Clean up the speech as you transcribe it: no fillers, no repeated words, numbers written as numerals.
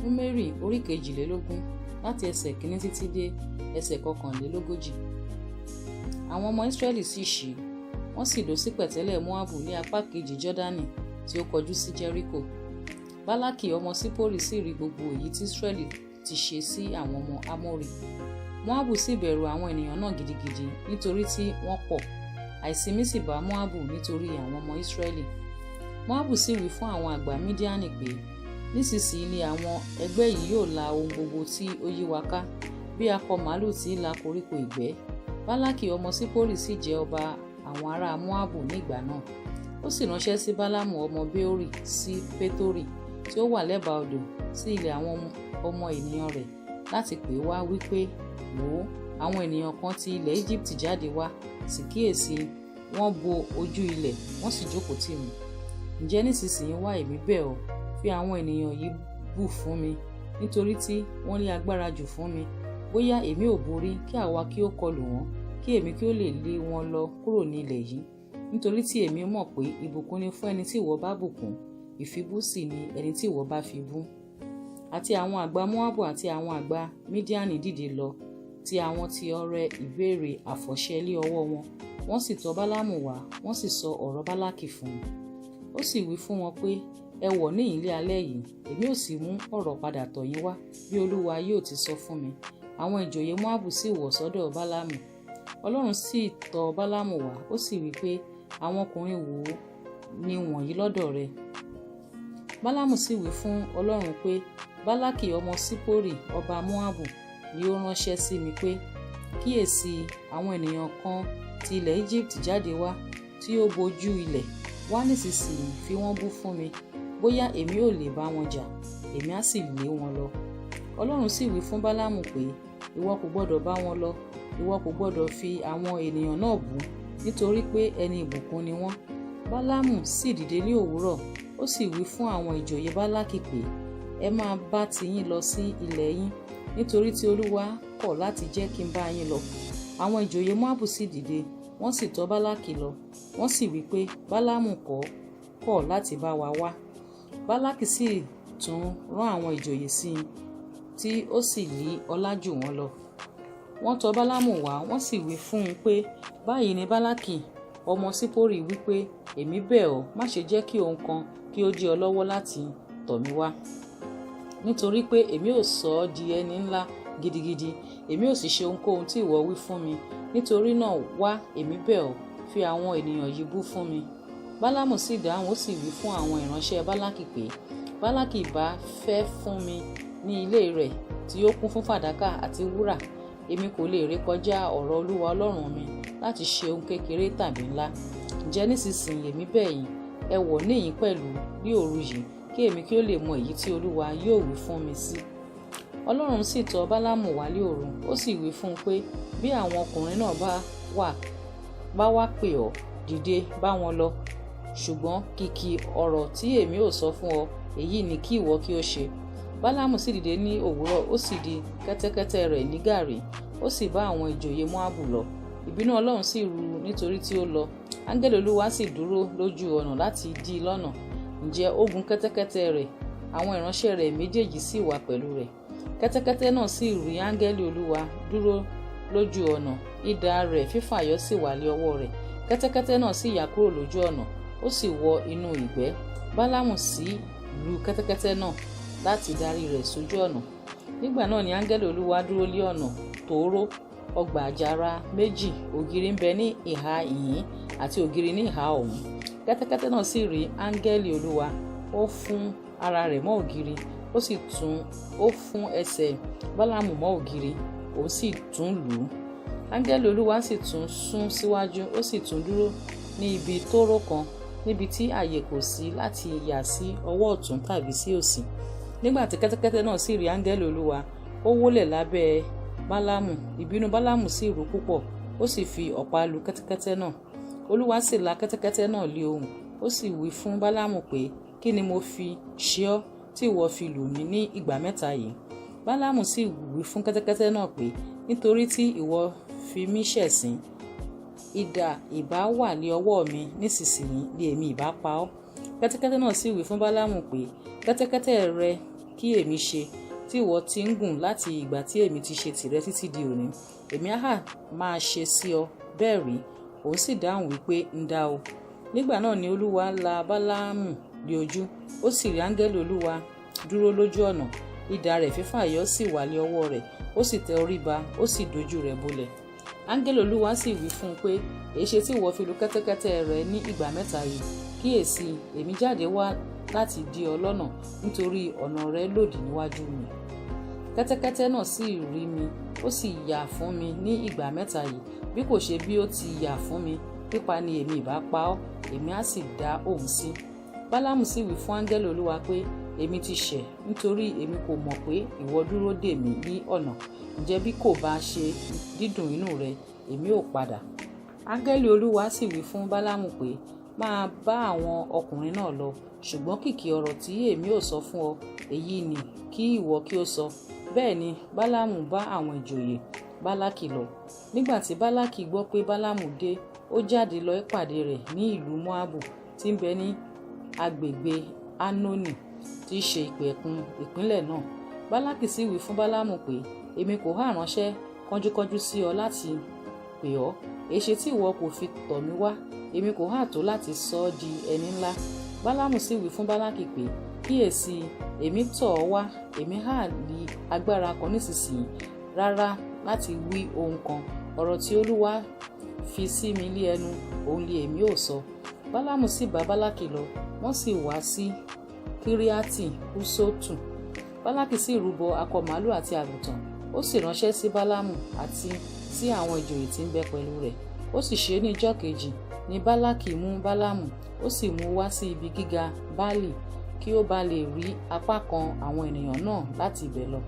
Númérì orí 22 láti ẹsẹ̀ 1 títí dé ẹsẹ̀ 41. Àwọn ọmọ Ísírẹ́lì sì ṣí, wọ́n sì dó sí pẹ̀tẹ́lẹ̀ Móábù ní apá kejì Jọ́dánì tí ó kọjú sí Jẹ́ríkò. Bálákì ọmọ Sípórì sì rí gbogbo èyí tí Ísírẹ́lì ti ṣe sí àwọn ọmọ Ámórì. Móábù sì bẹ̀rù àwọn ènìyàn náà gidigidi nítorí tí wọ́n pọ̀. Àìsinmi sì bá Móábù nítorí àwọn ọmọ Ísírẹ́lì. Móábù sì wí fún àwọn àgbà Mídíánì pé, nísinsìnyí ni àwọn ẹgbẹ́ yìí yóò la ohun gbogbo tí ó yí wa ká, bí akọ màlúù tí ń la koríko ìgbẹ́. Bálákì ọmọ Sípórì sì jẹ́ ọba àwọn ará Móábù nígbà náà. Ó sì ránṣẹ́ sí Bálámù ọmọ Béórì sí Pétórì tí ó wà lẹ́bàá odò, sí ilẹ̀ àwọn ọmọ ènìyàn rẹ̀, láti pè wá wípé, wò ó, àwọn ènìyàn kan ti ilẹ̀ Íjíbítì jáde wá, sì kíyèsí, wọ́n bo ojú ilẹ̀, wọ́n sì jókòó tì mí. Ǹjẹ́ nísinsìnyí wá, èmi bẹ̀ ọ́, fi àwọn ènìyàn yìí bù fún mi, nítorí tí wọ́n ní agbára jù fún mi. Bóyá èmi ò borí, kí àwa kí ó kọlù wọ́n, kí èmi kí ó lè lé wọn lọ kúrò ní ilẹ̀ yìí. Nítorí tí èmi mọ̀ pé ìbùkún ni fún ẹni tí ìwọ bá bùkún, ìfibú sì ni ẹni tí ìwọ bá fi bú. Àti àwọn àgbà Móábù àti àwọn àgbà Mídíánì dìde lọ, ti àwọn ti ọrẹ ìbéèrè àfọ̀ṣẹ lé ọwọ́ wọn. Wọ́n sì tọ̀ Bálámù wá, wọ́n sì sọ ọ̀rọ̀ Bálákì fún un. Ó sì wí fún wọn pé, ẹ wọ̀ ní ilé alẹ́ yìí, èmi ò sì mú ọ̀rọ̀ padà tọ̀ yín wá, bí Olúwa yóò ti sọ fún mi. Àwọn ìjòyè Móábù sì wọ̀ sọ́dọ̀ Bálámù. Ọlọ́run sì tọ̀ Bálámù wá, ó sì wí pé, àwọn ọkùnrin wo ni wọ̀nyí lọ́dọ̀ rẹ? Bálámù sì wí fún Ọlọ́run pé, Bálákì ọmọ Sípórì ọba Móábù ni ó ránṣẹ́ sí mi pé, kíyèsí, àwọn ènìyàn kan ti ilẹ̀ Íjíbítì jáde wá, tí ó bojú ilẹ̀. Wá nísinsìnyí, fi wọ́n bú fún mi, bóyá èmi ò lè bá wọn jà, èmi á sì lé wọn lọ. Ọlọ́run sì wí fún Bálámù pé, ìwọ kò gbọdọ̀ bá wọn lọ, ìwọ kò gbọdọ̀ fi àwọn ènìyàn náà bú, nítorí pé ẹni ìbùkún ni wọ́n. Bálámù sì dìde ní òwúrọ̀, ó sì wí fún àwọn ìjòyè Bálákì pé, ẹ máa bá tiyín lọ sí ilẹ̀ yín, nítorí tí Olúwa kọ̀ láti jẹ́ kí n bá yín lọ. Àwọn ìjòyè Móábù sì dìde, wọ́n sì tọ̀ Bálákì lọ, wọ́n sì wí pé, Bálámù kọ̀ láti bá wa wá. Bálákì sì tún rán àwọn ìjòyè sí i, tí ó sì lí ọlá jù wọ́n lọ. Wọ́n tọ̀ Bálámù wá, wọ́n sì wí fún un pé, báyìí ni Bálákì ọmọ Sípórì wí pé, èmi bẹ̀ ọ́, má ṣe jẹ́ kí ohun kan kí ó dí ọ lọ́wọ́ láti tọ̀ mí wá. Nítorí pé èmi ò sọ ọ́ di ẹni ńlá gidigidi, èmi ò sì ṣe ohunkóhun tí ìwọ wí fún mi. Nítorí náà wá, èmi bẹ̀ ọ́, fi àwọn ènìyàn yìí bú fún mi. Bálámù sì dáhùn, ó sì wí fún àwọn ìránṣẹ́ Bálákì pé, Bálákì bá fẹ́ fún mi ní ilé rẹ̀ tí ó kún fún fàdákà àti wúrà, èmi kò lè rékọjá ọ̀rọ̀ Olúwa Ọlọ́run mi láti ṣe ohun kékeré tàbí ńlá. Ǹjẹ́ nísinsìnyí èmi bẹ̀ yín, ẹ wọ̀ níyìn pẹ̀lú ní òru yìí, kí èmi kí ó lè mọ èyí tí Olúwa yóò wí fún mi sí. Ọlọ́run sì tọ̀ Bálámù wá ní òru, ó sì wí fún un pé, bí àwọn ọkùnrin náà bá wá pè ọ́, dìde bá wọn lọ. Ṣùgbọ́n kìkì ọ̀rọ̀ tí èmi ò sọ fún ọ, èyí ni kí ìwọ kí ó ṣe. Bálámù sì dìde ní òwúrọ̀, ó sì di kẹ́tẹ́kẹ́tẹ́ rẹ̀ ní gàrí, ó sì bá àwọn ìjòyè Móábù lọ. Ìbínú Ọlọ́run sì ru nítorí tí ó lọ. Áńgẹ́lì Olúwa sì dúró lójú ọ̀nà láti dí i lọ́nà. Ǹjẹ́ ó gun kẹ́tẹ́kẹ́tẹ́ rẹ̀, àwọn ìránṣẹ́ rẹ̀ méjèèjì sì wà pẹ̀lú rẹ̀. Kẹ́tẹ́kẹ́tẹ́ náà sì rí áńgẹ́lì Olúwa dúró lójú ọ̀nà, idà rẹ̀ fífàyọ sì wà lé ọwọ́ rẹ̀. Kẹ́tẹ́kẹ́tẹ́ náà sì yà kúrò lójú ọ̀nà, ó sì wọ inú ìgbẹ́. Bálámù sì lu kẹ́tẹ́kẹ́tẹ́ náà láti darí rẹ̀ sójú ọ̀nà. Nígbà náà ni áńgẹ́lì Olúwa dúró lé ọ̀nà tóóró, ọgbà àjàrà méjì, ògiri ń bẹ ní ìhà ìhín àti ògiri ní ìhà ọ̀hún. Kẹ́tẹ́kẹ́tẹ́ náà sì rí áńgẹ́lì Olúwa, ó fún ara rẹ̀ mọ́ ògiri, ó fún ẹsẹ̀ Bálámù mọ́ ògiri, ó sì tún lù ú. Áńgẹ́lì Olúwa sì tún sún síwájú, ó sì tún dúró ní ibi tóóró kan, níbi tí àyè kò sí láti yà sí ọwọ́ ọ̀tún tàbí sí òsì. Nígbà tí kẹ́tẹ́kẹ́tẹ́ náà sì rí áńgẹ́lì Olúwa, ó wólẹ̀ lábẹ́ Bálámù. Ìbínú Bálámù sì rú púpọ̀, ó sì fi ọ̀pá lu kẹ́tẹ́kẹ́tẹ́ náà. Olúwa sì la kẹ́tẹ́kẹ́tẹ́ náà lé ohùn, ó sì wí fún Bálámù pé, kí ni mo fi ṣe ọ́ tí ìwọ fi lù mí ní ìgbà mẹ́ta yìí? Bálámù sì wí fún kẹ́tẹ́kẹ́tẹ́ náà pé, nítorí tí ìwọ fi mí ṣẹ̀sín, idà ìbá wà ní ọwọ́ mi, nísinsìnyí ni èmi ìbá pa ọ́. Kẹ́tẹ́kẹ́tẹ́ náà sì wí fún Bálámù pé, kẹ́tẹ́kẹ́tẹ́ rẹ kí èmi ṣe tí ìwọ ti ń gùn láti ìgbà tí èmi ti ṣe tìrẹ títí di òní? Èmi á máa ṣe sí ọ bẹ́ẹ̀ rí?" Òun sì dáhùn wípé, "Ǹdá o." Nígbà náà ni Olúwa la Báláámù ní ojú, ó sì rí áńgẹ́lì Olúwa dúró lójú ọ̀nà, idà rẹ̀ fífàyọ sì wà lé ọwọ́ rẹ̀, ó sì tẹ orí ba, ó sì dojú rẹ̀ bolẹ̀. Áńgẹ́lì Olúwa sì wí fún un pé, "Èéṣe tí ìwọ fi lu kẹ́tẹ́kẹ́tẹ́ rẹ ní ìgbà mẹ́ta yìí? Kíyèsí, èmi jáde wá láti dí ọ lọ́nà, nítorí ọ̀nà rẹ lòdì níwájú mi." Kẹ́tẹ́kẹ́tẹ́ náà sì rí mi, ó sì yà fún mi ní ìgbà mẹ́ta yìí. Bí kò ṣe bí ó ti yà fún mi, pípa ni èmi ìbá pa ọ́, èmi á sì dá òun sí. Bálámù sì wí fún áńgẹ́lì Olúwa pé, "Èmi ti ṣẹ̀, nítorí èmi kò mọ̀ pé ìwọ dúró dè mí ní ọ̀nà. Ǹjẹ́ bí kò bá ṣe dídùn inú rẹ, èmi ò padà." Áńgẹ́lì Olúwa sì wí fún Bálámù pé, "Máa bá àwọn ọkùnrin náà lọ, ṣùgbọ́n kìkì ọ̀rọ̀ tí èmi ò sọ fún ọ, èyí ni kí ìwọ kí ó sọ." Bẹ́ẹ̀ ni Bálámù bá àwọn ìjòyè Bálákì lọ. Nígbà tí Bálákì gbọ́ pé Bálámù dé, ó jáde lọ ìpàdé rẹ̀ ní ìlú Móábù tí ń bẹ ní agbègbè Ánónì, tí í ṣe ìpẹ̀kun ìpínlẹ̀ náà. Bálákì sì wí fún Bálámù pé, "Èmi kò há ránṣẹ́ kánjúkánjú sí ọ láti pè ọ́. Èéṣe tí ìwọ kò fi tọ̀ mí wá? Èmi kò há tó láti sọ ọ́ di ẹni ńlá." Bálámù sì wí fún Bálákì pé, "Kíyèsí, èmi tọ̀ ọ́ wá, èmi há ní agbára kan nísinsìnyí rárá láti wí ohun kan. Ọ̀rọ̀ tí Olúwa fi sí mi lé ẹnu, òun ni èmi ò sọ." Bálámù sì bá Bálákì lọ, wọ́n sì wá sí Kíríátì Húsótù. Bálákì sì rúbọ akọ màálù àti àgùntàn, ó sì ránṣẹ́ sí Bálámù àti sí àwọn ìjòyè tí ń bẹ pẹ̀lú rẹ̀. Ó sì ṣe ní ijọ́ kejì ni Bálákì mú Bálámù, ó sì mú wá sí ibi gíga Báálì, kí ó bá lè rí apá kan àwọn ènìyàn náà láti ibẹ̀ lọ.